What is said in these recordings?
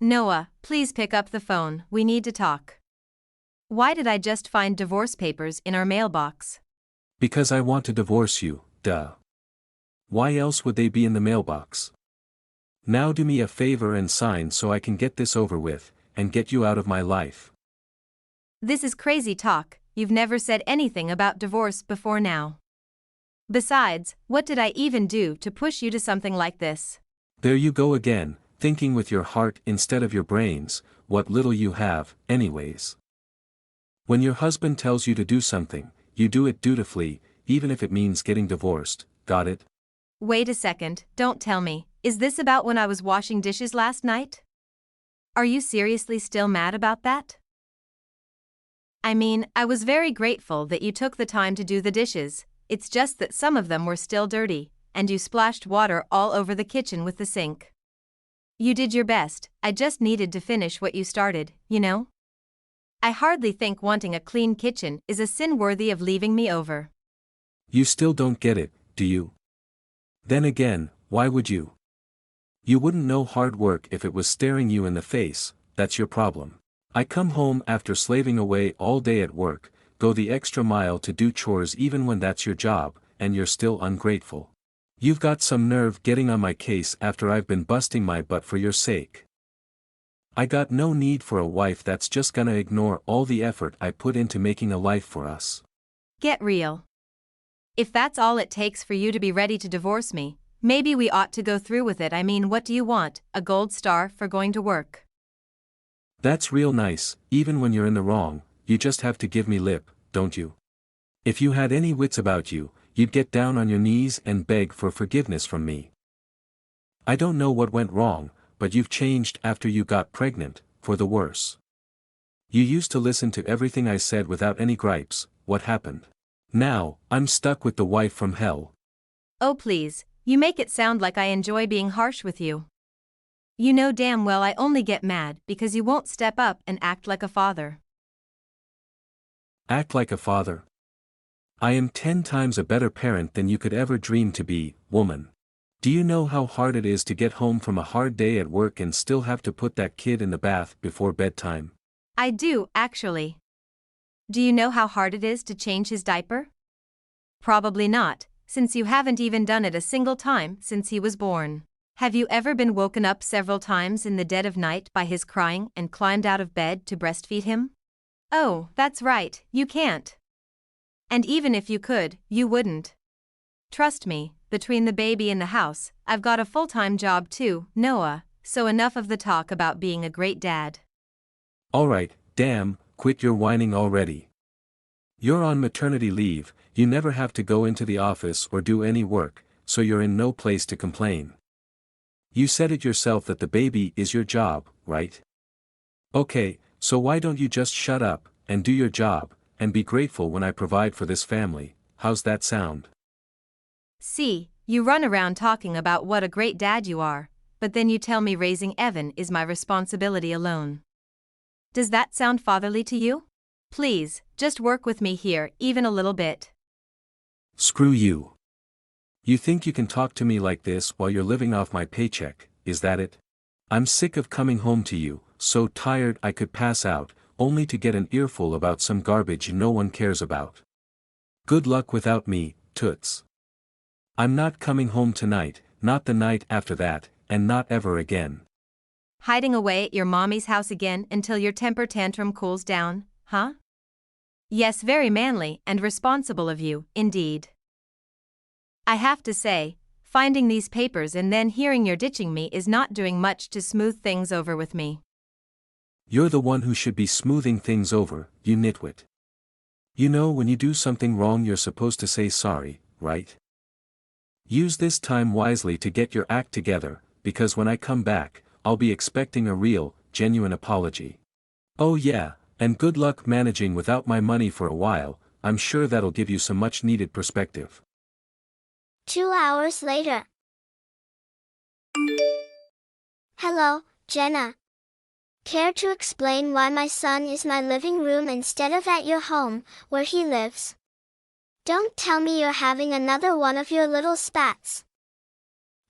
Noah, please pick up the phone, we need to talk. Why did I just find divorce papers in our mailbox? Because I want to divorce you, duh. Why else would they be in the mailbox? Now do me a favor and sign so I can get this over with, and get you out of my life. This is crazy talk, you've never said anything about divorce before now. Besides, what did I even do to push you to something like this? There you go again, thinking with your heart instead of your brains, what little you have, anyways. When your husband tells you to do something, you do it dutifully, even if it means getting divorced, got it? Wait a second, don't tell me, is this about when I was washing dishes last night? Are you seriously still mad about that? I mean, I was very grateful that you took the time to do the dishes, it's just that some of them were still dirty, and you splashed water all over the kitchen with the sink. You did your best, I just needed to finish what you started, you know? I hardly think wanting a clean kitchen is a sin worthy of leaving me over. You still don't get it, do you? Then again, why would you? You wouldn't know hard work if it was staring you in the face, that's your problem. I come home after slaving away all day at work, go the extra mile to do chores even when that's your job, and you're still ungrateful. You've got some nerve getting on my case after I've been busting my butt for your sake. I got no need for a wife that's just gonna ignore all the effort I put into making a life for us. Get real. If that's all it takes for you to be ready to divorce me, maybe we ought to go through with it. I mean, what do you want, a gold star for going to work? That's real nice, even when you're in the wrong, you just have to give me lip, don't you? If you had any wits about you, you'd get down on your knees and beg for forgiveness from me. I don't know what went wrong, but you've changed after you got pregnant, for the worse. You used to listen to everything I said without any gripes, what happened? Now, I'm stuck with the wife from hell. Oh please, you make it sound like I enjoy being harsh with you. You know damn well I only get mad because you won't step up and act like a father. Act like a father? I am 10 times a better parent than you could ever dream to be, woman. Do you know how hard it is to get home from a hard day at work and still have to put that kid in the bath before bedtime? I do, actually. Do you know how hard it is to change his diaper? Probably not, since you haven't even done it a single time since he was born. Have you ever been woken up several times in the dead of night by his crying and climbed out of bed to breastfeed him? Oh, that's right, you can't. And even if you could, you wouldn't. Trust me, between the baby and the house, I've got a full-time job too, Noah, so enough of the talk about being a great dad. Alright, damn, quit your whining already. You're on maternity leave, you never have to go into the office or do any work, so you're in no place to complain. You said it yourself that the baby is your job, right? Okay, so why don't you just shut up, and do your job, and be grateful when I provide for this family, how's that sound? See, you run around talking about what a great dad you are, but then you tell me raising Evan is my responsibility alone. Does that sound fatherly to you? Please, just work with me here even a little bit. Screw you. You think you can talk to me like this while you're living off my paycheck, is that it? I'm sick of coming home to you, so tired I could pass out, only to get an earful about some garbage no one cares about. Good luck without me, toots. I'm not coming home tonight, not the night after that, and not ever again. Hiding away at your mommy's house again until your temper tantrum cools down, huh? Yes, very manly and responsible of you, indeed. I have to say, finding these papers and then hearing you're ditching me is not doing much to smooth things over with me. You're the one who should be smoothing things over, you nitwit. You know when you do something wrong you're supposed to say sorry, right? Use this time wisely to get your act together, because when I come back, I'll be expecting a real, genuine apology. Oh yeah, and good luck managing without my money for a while, I'm sure that'll give you some much needed perspective. 2 hours later. Hello, Jenna. Care to explain why my son is my living room instead of at your home, where he lives? Don't tell me you're having another one of your little spats.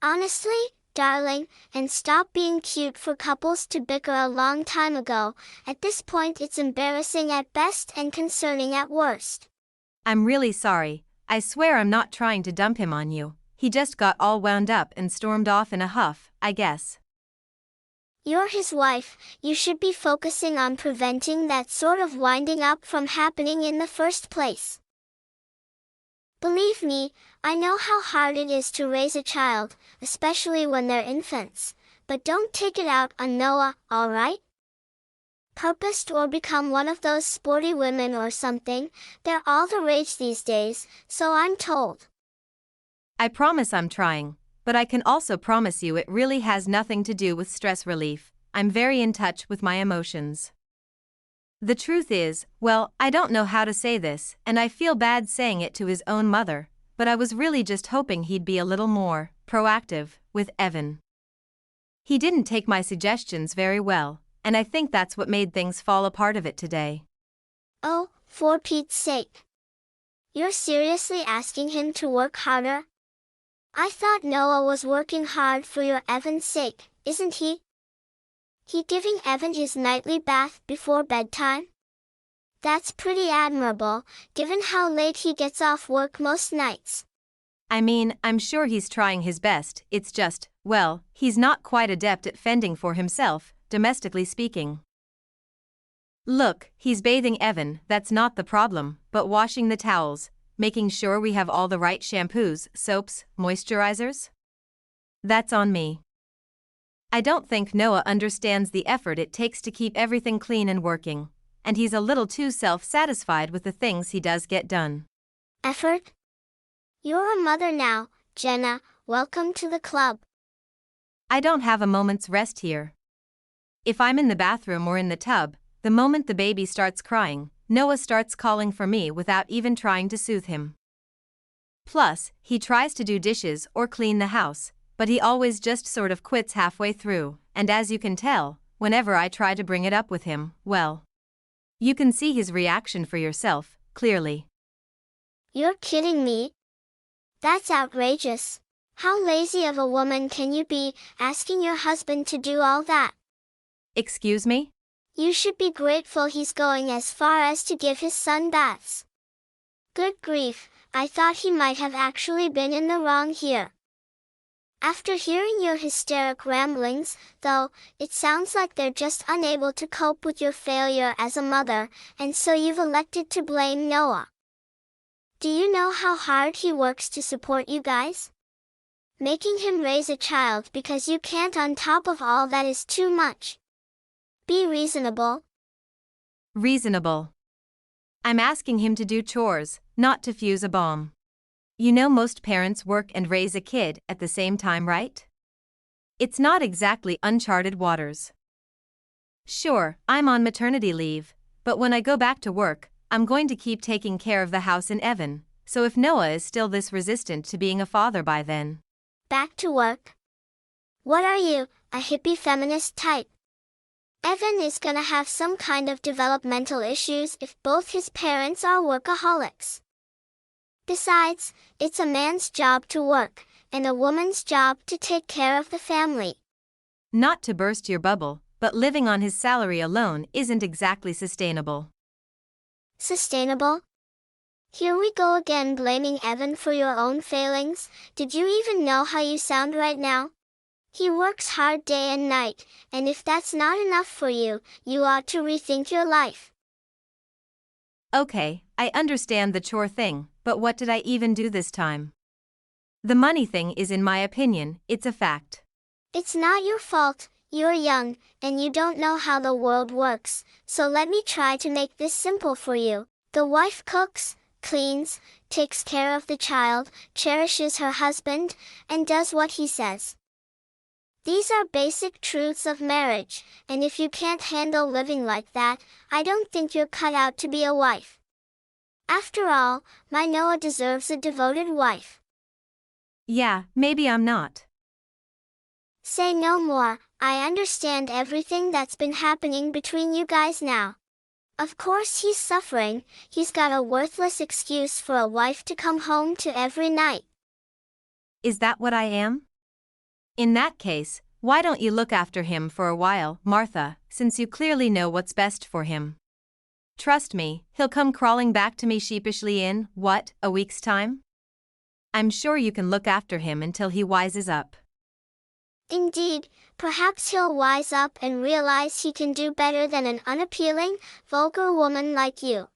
Honestly, darling, and stop being cute for couples to bicker a long time ago. At this point it's embarrassing at best and concerning at worst. I'm really sorry. I swear I'm not trying to dump him on you. He just got all wound up and stormed off in a huff, I guess. You're his wife, you should be focusing on preventing that sort of winding up from happening in the first place. Believe me, I know how hard it is to raise a child, especially when they're infants, but don't take it out on Noah, alright? Purposed or become one of those sporty women or something, they're all the rage these days, so I'm told. I promise I'm trying, but I can also promise you it really has nothing to do with stress relief. I'm very in touch with my emotions. The truth is, well, I don't know how to say this, and I feel bad saying it to his own mother, but I was really just hoping he'd be a little more proactive with Evan. He didn't take my suggestions very well, and I think that's what made things fall apart of it today. Oh, for Pete's sake. You're seriously asking him to work harder? I thought Noah was working hard for your Evan's sake, isn't he? He giving Evan his nightly bath before bedtime? That's pretty admirable, given how late he gets off work most nights. I mean, I'm sure he's trying his best, it's just, well, he's not quite adept at fending for himself, domestically speaking. Look, he's bathing Evan, that's not the problem, but washing the towels, making sure we have all the right shampoos, soaps, moisturizers? That's on me. I don't think Noah understands the effort it takes to keep everything clean and working, and he's a little too self-satisfied with the things he does get done. Effort? You're a mother now, Jenna, welcome to the club. I don't have a moment's rest here. If I'm in the bathroom or in the tub, the moment the baby starts crying, Noah starts calling for me without even trying to soothe him. Plus, he tries to do dishes or clean the house, but he always just sort of quits halfway through, and as you can tell, whenever I try to bring it up with him, well, you can see his reaction for yourself, clearly. You're kidding me? That's outrageous. How lazy of a woman can you be, asking your husband to do all that? Excuse me? You should be grateful he's going as far as to give his son baths. Good grief, I thought he might have actually been in the wrong here. After hearing your hysteric ramblings, though, it sounds like they're just unable to cope with your failure as a mother, and so you've elected to blame Noah. Do you know how hard he works to support you guys? Making him raise a child because you can't on top of all that is too much. Be reasonable. Reasonable. I'm asking him to do chores, not to fuse a bomb. You know most parents work and raise a kid at the same time, right? It's not exactly uncharted waters. Sure, I'm on maternity leave, but when I go back to work, I'm going to keep taking care of the house and Evan, so if Noah is still this resistant to being a father by then. Back to work? What are you, a hippie feminist type? Evan is gonna have some kind of developmental issues if both his parents are workaholics. Besides, it's a man's job to work, and a woman's job to take care of the family. Not to burst your bubble, but living on his salary alone isn't exactly sustainable. Sustainable? Here we go again blaming Evan for your own failings. Did you even know how you sound right now? He works hard day and night, and if that's not enough for you, you ought to rethink your life. Okay, I understand the chore thing, but what did I even do this time? The money thing is, in my opinion, it's a fact. It's not your fault, you're young, and you don't know how the world works, so let me try to make this simple for you. The wife cooks, cleans, takes care of the child, cherishes her husband, and does what he says. These are basic truths of marriage, and if you can't handle living like that, I don't think you're cut out to be a wife. After all, my Noah deserves a devoted wife. Yeah, maybe I'm not. Say no more, I understand everything that's been happening between you guys now. Of course he's suffering, he's got a worthless excuse for a wife to come home to every night. Is that what I am? In that case, why don't you look after him for a while, Martha, since you clearly know what's best for him? Trust me, he'll come crawling back to me sheepishly in, what, a week's time? I'm sure you can look after him until he wises up. Indeed, perhaps he'll wise up and realize he can do better than an unappealing, vulgar woman like you.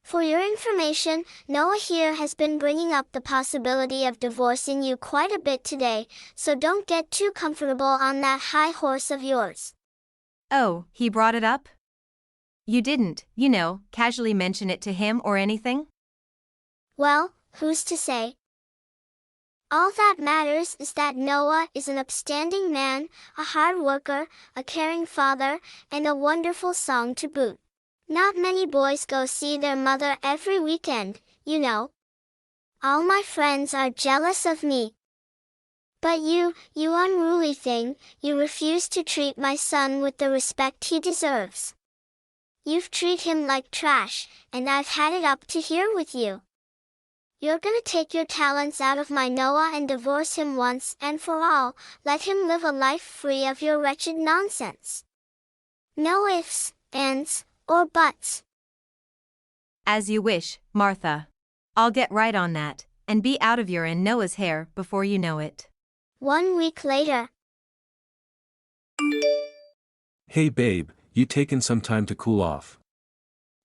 For your information, Noah here has been bringing up the possibility of divorcing you quite a bit today, so don't get too comfortable on that high horse of yours. Oh, he brought it up? You didn't, casually mention it to him or anything? Well, who's to say? All that matters is that Noah is an upstanding man, a hard worker, a caring father, and a wonderful song to boot. Not many boys go see their mother every weekend, you know. All my friends are jealous of me. But you unruly thing, you refuse to treat my son with the respect he deserves. You've treated him like trash, and I've had it up to here with you. You're gonna take your talents out of my Noah and divorce him once and for all, let him live a life free of your wretched nonsense. No ifs, ands, or buts. As you wish, Martha. I'll get right on that, and be out of your and Noah's hair before you know it. 1 week later. Hey babe, you taken some time to cool off?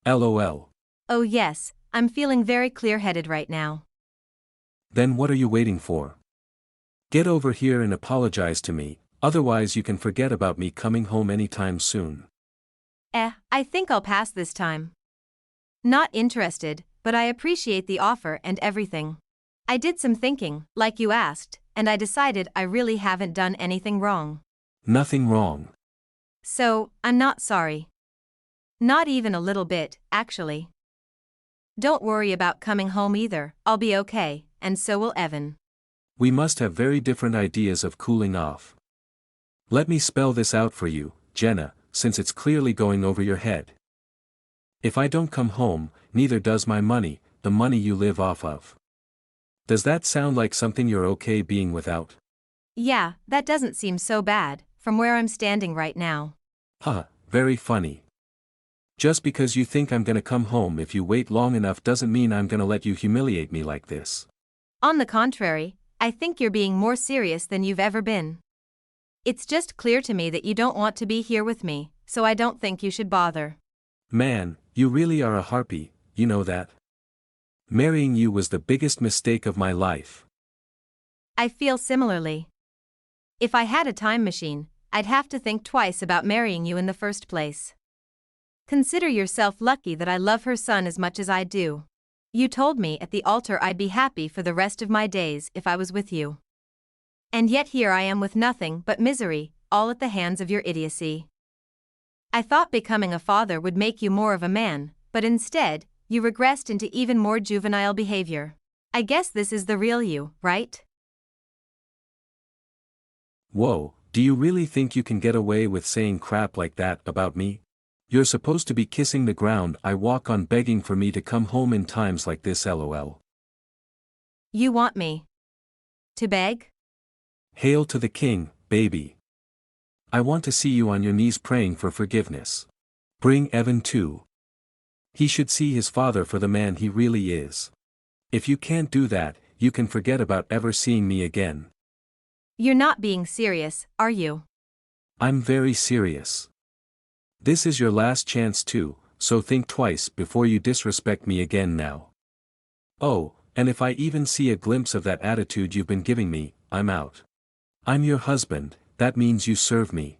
LOL. Oh yes, I'm feeling very clear-headed right now. Then what are you waiting for? Get over here and apologize to me, otherwise you can forget about me coming home anytime soon. I think I'll pass this time. Not interested, but I appreciate the offer and everything. I did some thinking, like you asked, and I decided I really haven't done anything wrong. Nothing wrong. So, I'm not sorry. Not even a little bit, actually. Don't worry about coming home either, I'll be okay, and so will Evan. We must have very different ideas of cooling off. Let me spell this out for you, Jenna, since it's clearly going over your head. If I don't come home, neither does my money, the money you live off of. Does that sound like something you're okay being without? Yeah, that doesn't seem so bad, from where I'm standing right now. Huh, very funny. Just because you think I'm gonna come home if you wait long enough doesn't mean I'm gonna let you humiliate me like this. On the contrary, I think you're being more serious than you've ever been. It's just clear to me that you don't want to be here with me, so I don't think you should bother. Man, you really are a harpy, you know that? Marrying you was the biggest mistake of my life. I feel similarly. If I had a time machine, I'd have to think twice about marrying you in the first place. Consider yourself lucky that I love her son as much as I do. You told me at the altar I'd be happy for the rest of my days if I was with you. And yet here I am with nothing but misery, all at the hands of your idiocy. I thought becoming a father would make you more of a man, but instead, you regressed into even more juvenile behavior. I guess this is the real you, right? Whoa, do you really think you can get away with saying crap like that about me? You're supposed to be kissing the ground I walk on begging for me to come home in times like this, LOL. You want me to beg? Hail to the king, baby. I want to see you on your knees praying for forgiveness. Bring Evan too. He should see his father for the man he really is. If you can't do that, you can forget about ever seeing me again. You're not being serious, are you? I'm very serious. This is your last chance too, so think twice before you disrespect me again now. Oh, and if I even see a glimpse of that attitude you've been giving me, I'm out. I'm your husband, that means you serve me.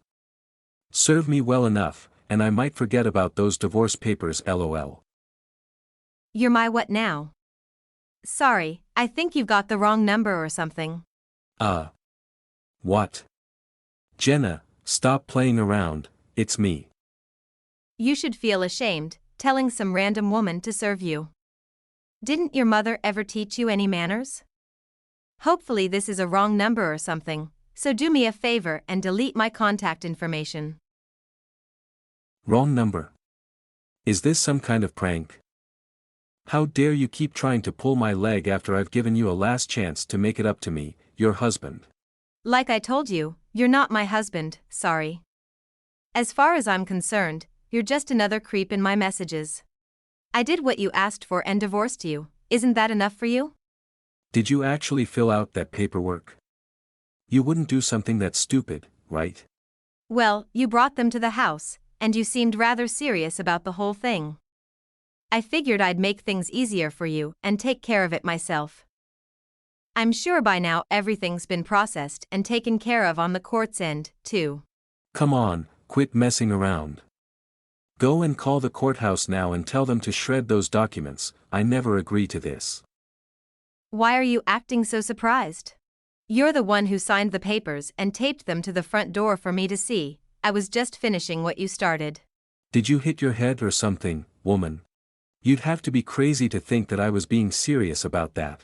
Serve me well enough, and I might forget about those divorce papers, LOL. You're my what now? Sorry, I think you've got the wrong number or something. What? Jenna, stop playing around, it's me. You should feel ashamed, telling some random woman to serve you. Didn't your mother ever teach you any manners? Hopefully this is a wrong number or something, so do me a favor and delete my contact information. Wrong number. Is this some kind of prank? How dare you keep trying to pull my leg after I've given you a last chance to make it up to me, your husband. Like I told you, you're not my husband, sorry. As far as I'm concerned, you're just another creep in my messages. I did what you asked for and divorced you, isn't that enough for you? Did you actually fill out that paperwork? You wouldn't do something that stupid, right? Well, you brought them to the house, and you seemed rather serious about the whole thing. I figured I'd make things easier for you and take care of it myself. I'm sure by now everything's been processed and taken care of on the court's end, too. Come on, quit messing around. Go and call the courthouse now and tell them to shred those documents. I never agree to this. Why are you acting so surprised? You're the one who signed the papers and taped them to the front door for me to see. I was just finishing what you started. Did you hit your head or something, woman? You'd have to be crazy to think that I was being serious about that.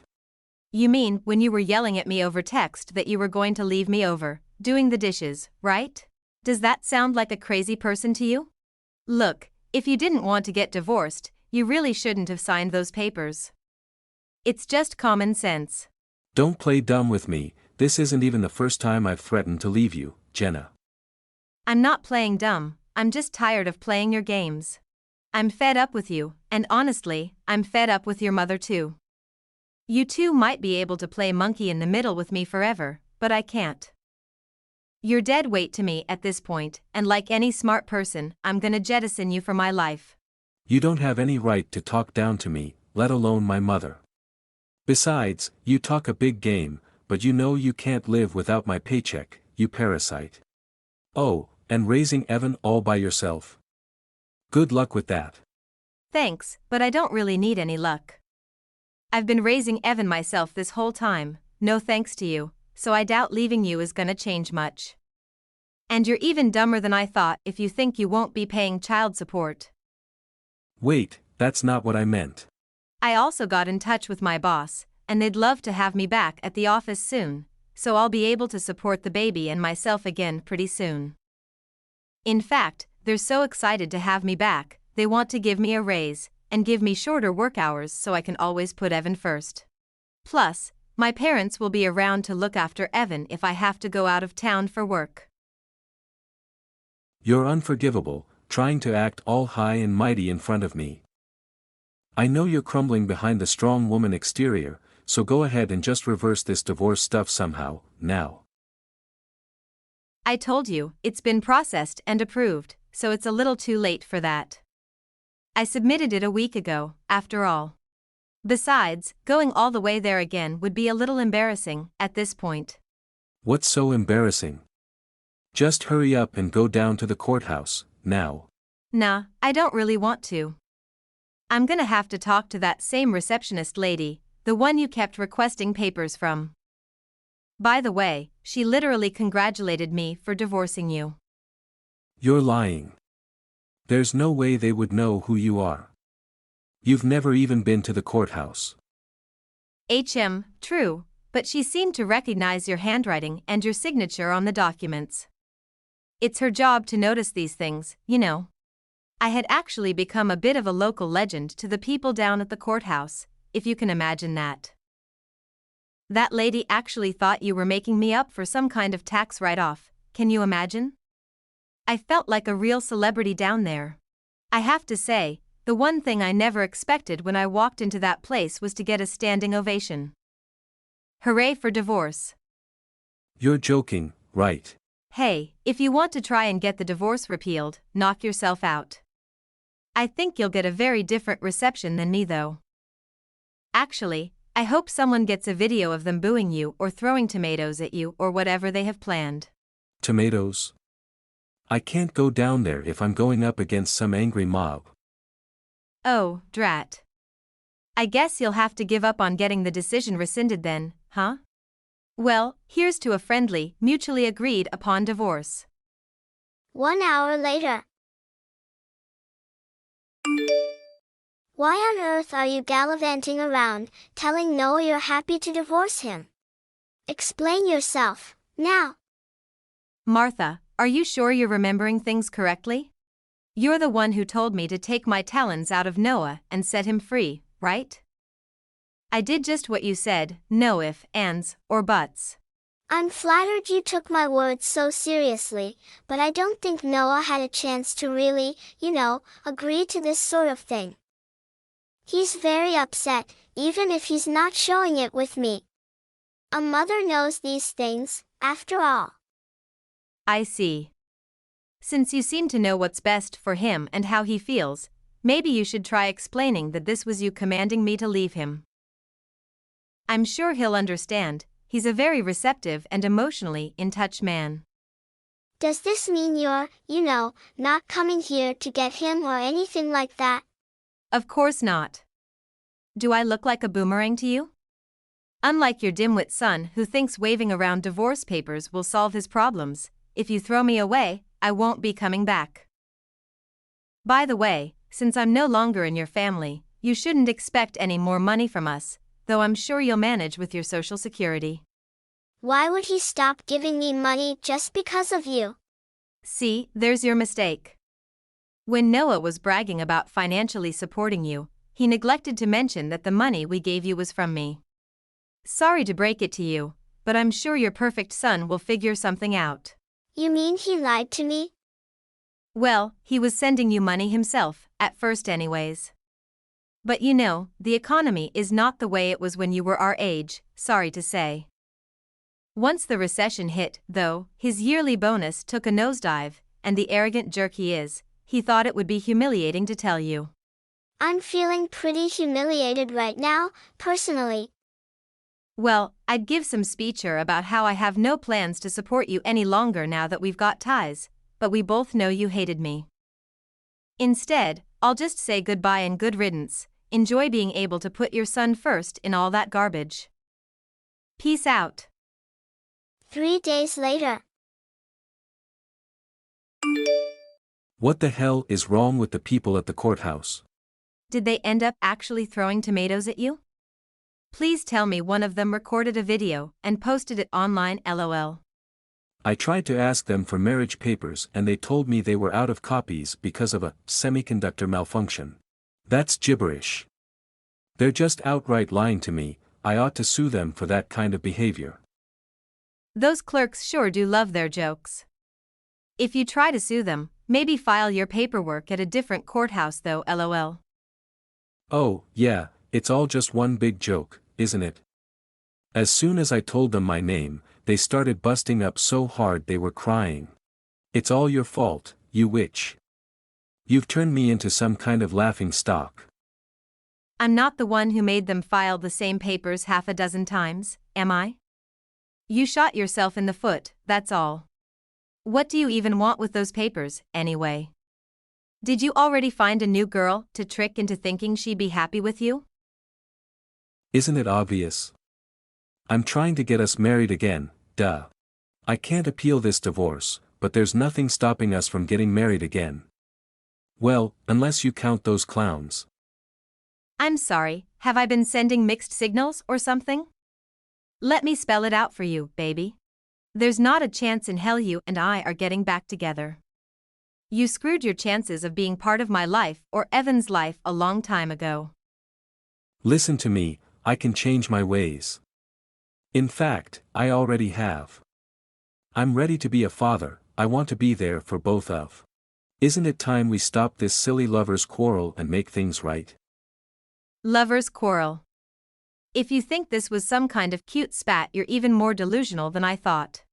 You mean when you were yelling at me over text that you were going to leave me over, doing the dishes, right? Does that sound like a crazy person to you? Look, if you didn't want to get divorced, you really shouldn't have signed those papers. It's just common sense. Don't play dumb with me. This isn't even the first time I've threatened to leave you, Jenna. I'm not playing dumb, I'm just tired of playing your games. I'm fed up with you, and honestly, I'm fed up with your mother too. You two might be able to play monkey in the middle with me forever, but I can't. You're dead weight to me at this point, and like any smart person, I'm gonna jettison you from my life. You don't have any right to talk down to me, let alone my mother. Besides, you talk a big game, but you know you can't live without my paycheck, you parasite. Oh, and raising Evan all by yourself. Good luck with that. Thanks, but I don't really need any luck. I've been raising Evan myself this whole time, no thanks to you, so I doubt leaving you is gonna change much. And you're even dumber than I thought if you think you won't be paying child support. Wait, that's not what I meant. I also got in touch with my boss, and they'd love to have me back at the office soon, so I'll be able to support the baby and myself again pretty soon. In fact, they're so excited to have me back, they want to give me a raise, and give me shorter work hours so I can always put Evan first. Plus, my parents will be around to look after Evan if I have to go out of town for work. You're unforgivable, trying to act all high and mighty in front of me. I know you're crumbling behind the strong woman exterior, so go ahead and just reverse this divorce stuff somehow, now. I told you, it's been processed and approved, so it's a little too late for that. I submitted it a week ago, after all. Besides, going all the way there again would be a little embarrassing, at this point. What's so embarrassing? Just hurry up and go down to the courthouse, now. Nah, I don't really want to. I'm gonna have to talk to that same receptionist lady, the one you kept requesting papers from. By the way, she literally congratulated me for divorcing you. You're lying. There's no way they would know who you are. You've never even been to the courthouse. True, but she seemed to recognize your handwriting and your signature on the documents. It's her job to notice these things, you know. I had actually become a bit of a local legend to the people down at the courthouse, if you can imagine that. That lady actually thought you were making me up for some kind of tax write-off, can you imagine? I felt like a real celebrity down there. I have to say, the one thing I never expected when I walked into that place was to get a standing ovation. Hooray for divorce. You're joking, right? Hey, if you want to try and get the divorce repealed, knock yourself out. I think you'll get a very different reception than me though. Actually, I hope someone gets a video of them booing you or throwing tomatoes at you or whatever they have planned. Tomatoes? I can't go down there if I'm going up against some angry mob. Oh, drat. I guess you'll have to give up on getting the decision rescinded then, huh? Well, here's to a friendly, mutually agreed upon divorce. 1 hour later. Why on earth are you gallivanting around, telling Noah you're happy to divorce him? Explain yourself, now. Martha, are you sure you're remembering things correctly? You're the one who told me to take my talons out of Noah and set him free, right? I did just what you said, no ifs, ands, or buts. I'm flattered you took my words so seriously, but I don't think Noah had a chance to really, agree to this sort of thing. He's very upset, even if he's not showing it with me. A mother knows these things, after all. I see. Since you seem to know what's best for him and how he feels, maybe you should try explaining that this was you commanding me to leave him. I'm sure he'll understand. He's a very receptive and emotionally in touch man. Does this mean you're, not coming here to get him or anything like that? Of course not. Do I look like a boomerang to you? Unlike your dimwit son who thinks waving around divorce papers will solve his problems, if you throw me away, I won't be coming back. By the way, since I'm no longer in your family, you shouldn't expect any more money from us, though I'm sure you'll manage with your Social Security. Why would he stop giving me money just because of you? See, there's your mistake. When Noah was bragging about financially supporting you, he neglected to mention that the money we gave you was from me. Sorry to break it to you, but I'm sure your perfect son will figure something out. You mean he lied to me? Well, he was sending you money himself, at first anyways. But the economy is not the way it was when you were our age, sorry to say. Once the recession hit, though, his yearly bonus took a nosedive, and the arrogant jerk he is, he thought it would be humiliating to tell you. I'm feeling pretty humiliated right now, personally. Well, I'd give some speecher about how I have no plans to support you any longer now that we've got ties, but we both know you hated me. Instead, I'll just say goodbye and good riddance. Enjoy being able to put your son first in all that garbage. Peace out. 3 days later. What the hell is wrong with the people at the courthouse? Did they end up actually throwing tomatoes at you? Please tell me one of them recorded a video and posted it online, lol. I tried to ask them for marriage papers and they told me they were out of copies because of a semiconductor malfunction. That's gibberish. They're just outright lying to me. I ought to sue them for that kind of behavior. Those clerks sure do love their jokes. If you try to sue them, maybe file your paperwork at a different courthouse though, lol. Oh, yeah, it's all just one big joke, isn't it? As soon as I told them my name, they started busting up so hard they were crying. It's all your fault, you witch. You've turned me into some kind of laughing stock. I'm not the one who made them file the same papers half a dozen times, am I? You shot yourself in the foot, that's all. What do you even want with those papers, anyway? Did you already find a new girl to trick into thinking she'd be happy with you? Isn't it obvious? I'm trying to get us married again, duh. I can't appeal this divorce, but there's nothing stopping us from getting married again. Well, unless you count those clowns. I'm sorry, have I been sending mixed signals or something? Let me spell it out for you, baby. There's not a chance in hell you and I are getting back together. You screwed your chances of being part of my life or Evan's life a long time ago. Listen to me, I can change my ways. In fact, I already have. I'm ready to be a father, I want to be there for both of. Isn't it time we stop this silly lovers' quarrel and make things right? Lovers' quarrel. If you think this was some kind of cute spat, you're even more delusional than I thought.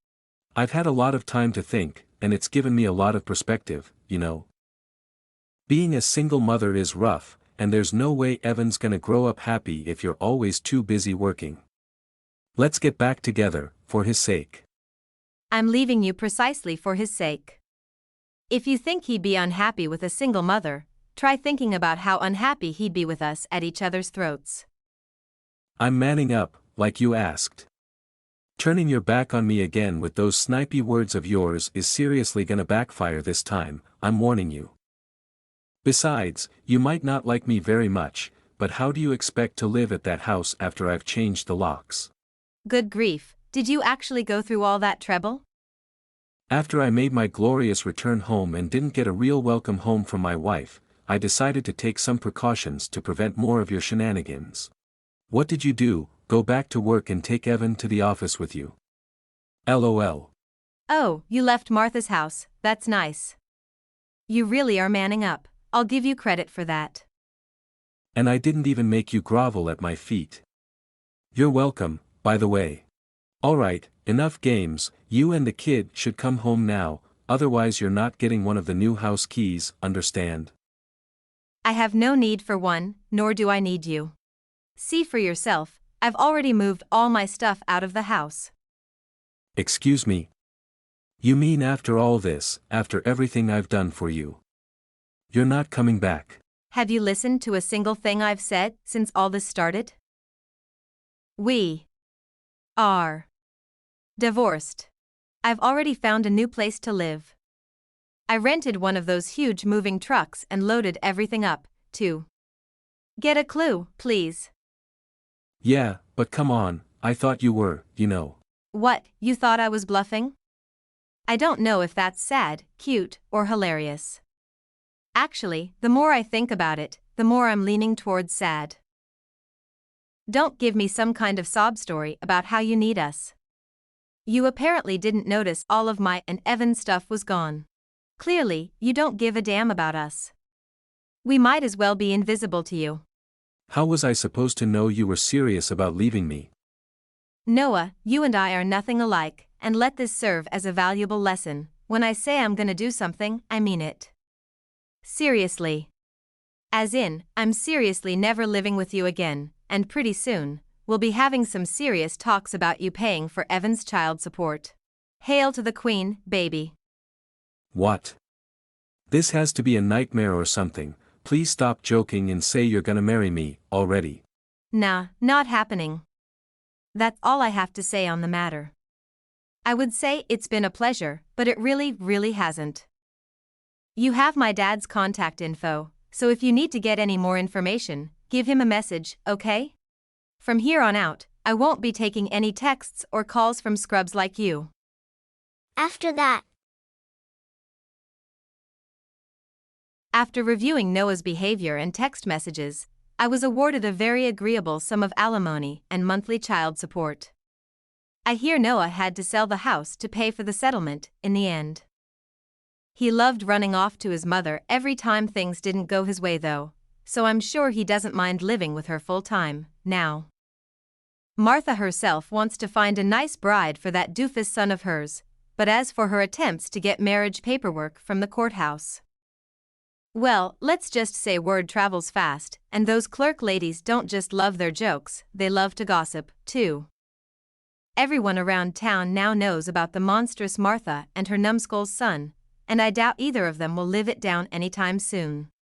I've had a lot of time to think, and it's given me a lot of perspective, you know. Being a single mother is rough, and there's no way Evan's gonna grow up happy if you're always too busy working. Let's get back together, for his sake. I'm leaving you precisely for his sake. If you think he'd be unhappy with a single mother, try thinking about how unhappy he'd be with us at each other's throats. I'm manning up, like you asked. Turning your back on me again with those snipey words of yours is seriously gonna backfire this time, I'm warning you. Besides, you might not like me very much, but how do you expect to live at that house after I've changed the locks? Good grief, did you actually go through all that trouble? After I made my glorious return home and didn't get a real welcome home from my wife, I decided to take some precautions to prevent more of your shenanigans. What did you do? Go back to work and take Evan to the office with you? LOL. Oh, you left Martha's house, that's nice. You really are manning up, I'll give you credit for that. And I didn't even make you grovel at my feet. You're welcome, by the way. Alright, enough games, you and the kid should come home now, otherwise you're not getting one of the new house keys, understand? I have no need for one, nor do I need you. See for yourself, I've already moved all my stuff out of the house. Excuse me? You mean after all this, after everything I've done for you? You're not coming back? Have you listened to a single thing I've said since all this started? We are divorced. I've already found a new place to live. I rented one of those huge moving trucks and loaded everything up, too. Get a clue, please. Yeah, but come on, I thought you were, you know. What, you thought I was bluffing? I don't know if that's sad, cute, or hilarious. Actually, the more I think about it, the more I'm leaning towards sad. Don't give me some kind of sob story about how you need us. You apparently didn't notice all of my and Evan's stuff was gone. Clearly, you don't give a damn about us. We might as well be invisible to you. How was I supposed to know you were serious about leaving me? Noah, you and I are nothing alike, and let this serve as a valuable lesson. When I say I'm gonna do something, I mean it. Seriously. As in, I'm seriously never living with you again, and pretty soon, we'll be having some serious talks about you paying for Evan's child support. Hail to the Queen, baby. What? This has to be a nightmare or something. Please stop joking and say you're gonna marry me, already. Nah, not happening. That's all I have to say on the matter. I would say it's been a pleasure, but it really hasn't. You have my dad's contact info, so if you need to get any more information, give him a message, okay? From here on out, I won't be taking any texts or calls from scrubs like you. After that, After reviewing Noah's behavior and text messages, I was awarded a very agreeable sum of alimony and monthly child support. I hear Noah had to sell the house to pay for the settlement in the end. He loved running off to his mother every time things didn't go his way though, so I'm sure he doesn't mind living with her full time, now. Martha herself wants to find a nice bride for that doofus son of hers, but as for her attempts to get marriage paperwork from the courthouse, well, let's just say word travels fast, and those clerk ladies don't just love their jokes, they love to gossip, too. Everyone around town now knows about the monstrous Martha and her numbskull's son, and I doubt either of them will live it down anytime soon.